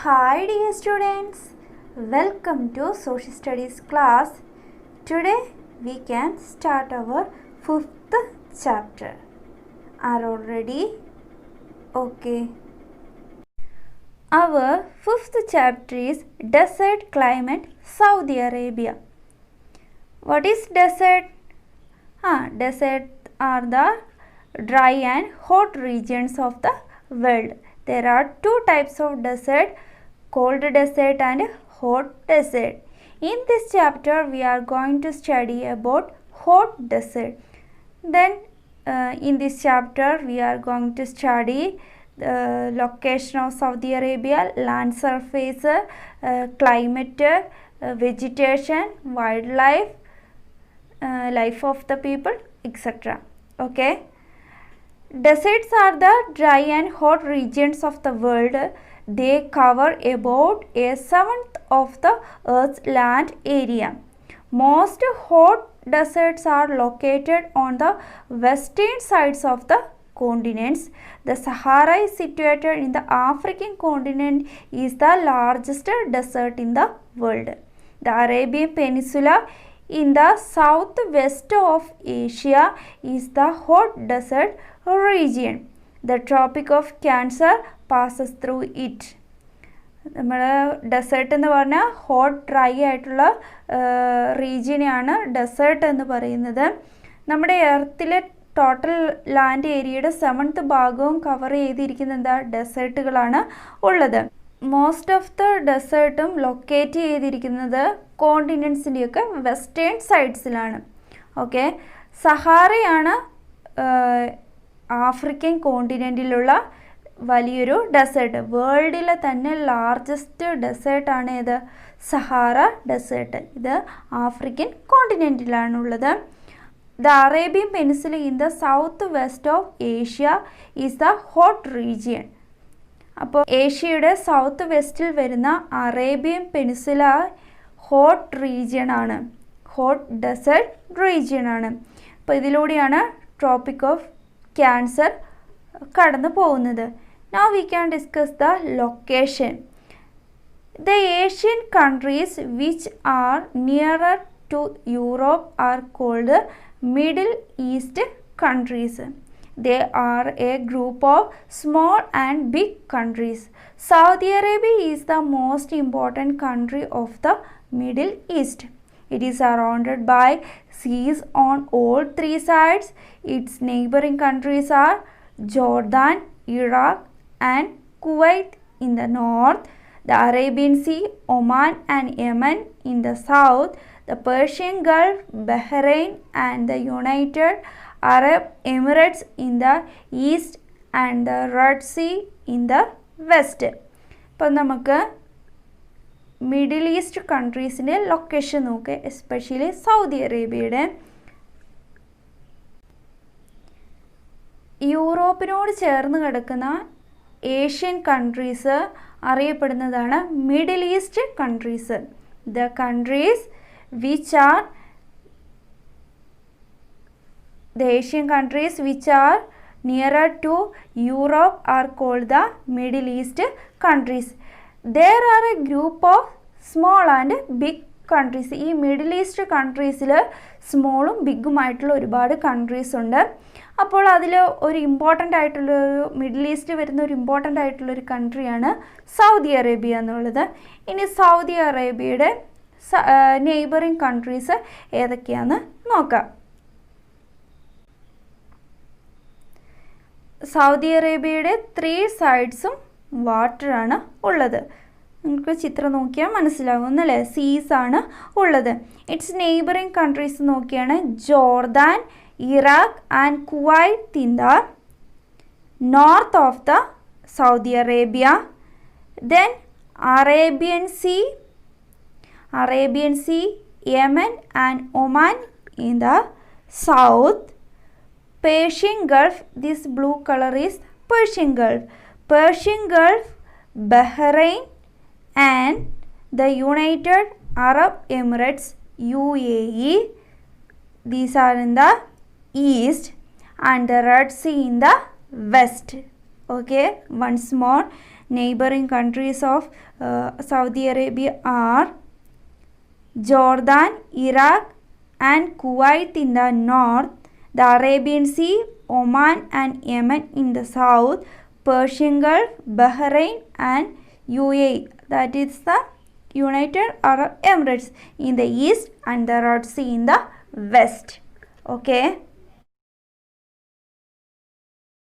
Hi dear students, welcome to Social Studies class. Today we can start our 5th chapter. Are all ready? Okay. Our 5th chapter is Desert Climate Saudi Arabia. What is desert? Deserts are the dry and hot regions of the world. There are two types of desert, cold desert and hot desert. In this chapter we are going to study about hot desert. Then in this chapter we are going to study the location of Saudi Arabia, land surface, climate, vegetation, wildlife, life of the people, etc. Okay. Deserts are the dry and hot regions of the world. They cover about a seventh of the Earth's land area. Most hot deserts are located on the western sides of the continents. The Sahara is situated in the African continent, is the largest desert in the world. The Arabian Peninsula in the southwest of Asia is the hot desert region. The Tropic of Cancer passes through it. നമ്മുടെ desert എന്ന് പറഞ്ഞാൽ hot dry ആയിട്ടുള്ള റീജിയനെയാണ് desert എന്ന് പറയുന്നത്. നമ്മുടെ എർത്തിലെ total land ഏരിയയുടെ 7th ഭാഗവും cover ചെയ്തിരിക്കുന്ന എന്താ ഡെസേർട്ടുകളാണ് ഉള്ളത്. മോസ്റ്റ് ഓഫ് ദ ഡെസേർട്ടും ലൊക്കേറ്റ് ചെയ്തിരിക്കുന്നത് കോണ്ടിനെൻസിൻ്റെയൊക്കെ വെസ്റ്റേൺ സൈഡ്സിലാണ്. ഓക്കെ, സഹാറയാണ് ആഫ്രിക്കൻ കോണ്ടിനെൻറ്റിലുള്ള വലിയൊരു ഡെസേർട്ട്. വേൾഡിലെ തന്നെ ലാർജസ്റ്റ് ഡെസേർട്ടാണ് ഇത് സഹാറ ഡെസേർട്ട്. ഇത് ആഫ്രിക്കൻ കോണ്ടിനെൻറ്റിലാണുള്ളത്. The Arabian peninsula in the south west of Asia is the hot region. അപ്പോൾ ഏഷ്യയുടെ സൗത്ത് വെസ്റ്റിൽ വരുന്ന അറേബ്യൻ പെനിൻസുല ഹോട്ട് റീജിയൻ ആണ്, ഹോട്ട് ഡെസേർട്ട് റീജിയൻ ആണ്. അപ്പോൾ ഇതിലൂടെയാണ് ട്രോപ്പിക് ഓഫ് ക്യാൻസർ കടന്നു പോകുന്നത്. Now we can discuss the location. The Asian countries which are nearer to Europe are called Middle East countries. They are a group of small and big countries. Saudi Arabia is the most important country of the Middle East. It is surrounded by seas on all three sides. Its neighboring countries are Jordan, Iraq and Kuwait in the north, the Arabian Sea, Oman and Yemen in the south, the Persian Gulf, Bahrain and the United Arab Emirates in the east and the Red Sea in the west. ഇപ്പോൾ നമുക്ക് middle east കൺട്രീസിൻ്റെ location നോക്കുക, especially Saudi അറേബ്യയുടെ. യൂറോപ്പിനോട് ചേർന്ന് കിടക്കുന്ന Asian countries അറിയപ്പെടുന്നതാണ് middle east countries. The countries which are the Asian countries which are nearer to Europe are called the Middle East countries. There are a group of small and big countries. ഈ middle east കൺട്രീസിൽ സ്മോളും ബിഗുമായിട്ടുള്ള ഒരുപാട് countries ഉണ്ട്. അപ്പോൾ അതിൽ ഒരു important ആയിട്ടുള്ളൊരു middle east വരുന്ന ഒരു important ആയിട്ടുള്ളൊരു കൺട്രിയാണ് സൗദി അറേബ്യ എന്നുള്ളത്. ഇനി സൗദി അറേബ്യയുടെ നെയ്ബറിങ് കൺട്രീസ് ഏതൊക്കെയാണെന്ന് നോക്കാം. സൗദി അറേബ്യയുടെ 3 സൈഡ്സും വാട്ടറാണ് ഉള്ളത്. നിങ്ങൾക്ക് ചിത്രം നോക്കിയാൽ മനസ്സിലാവുന്നല്ലേ, സീസ് ആണ് ഉള്ളത്. ഇറ്റ്സ് നെയ്ബറിങ് കൺട്രീസ് നോക്കിയാണ് Jordan, Iraq and Kuwait in the north of the Saudi Arabia. Then Arabian sea, Yemen and Oman in the south. Persian Gulf, this blue color is Persian Gulf, Bahrain and the United Arab Emirates UAE, these are in the east, and the Red Sea in the west. Okay, once more, neighboring countries of Saudi Arabia are Jordan, Iraq and Kuwait in the north, the Arabian Sea, Oman and Yemen in the south, Persian Gulf, Bahrain and UAE, that is the United Arab Emirates in the east, and the Red Sea in the west. Okay.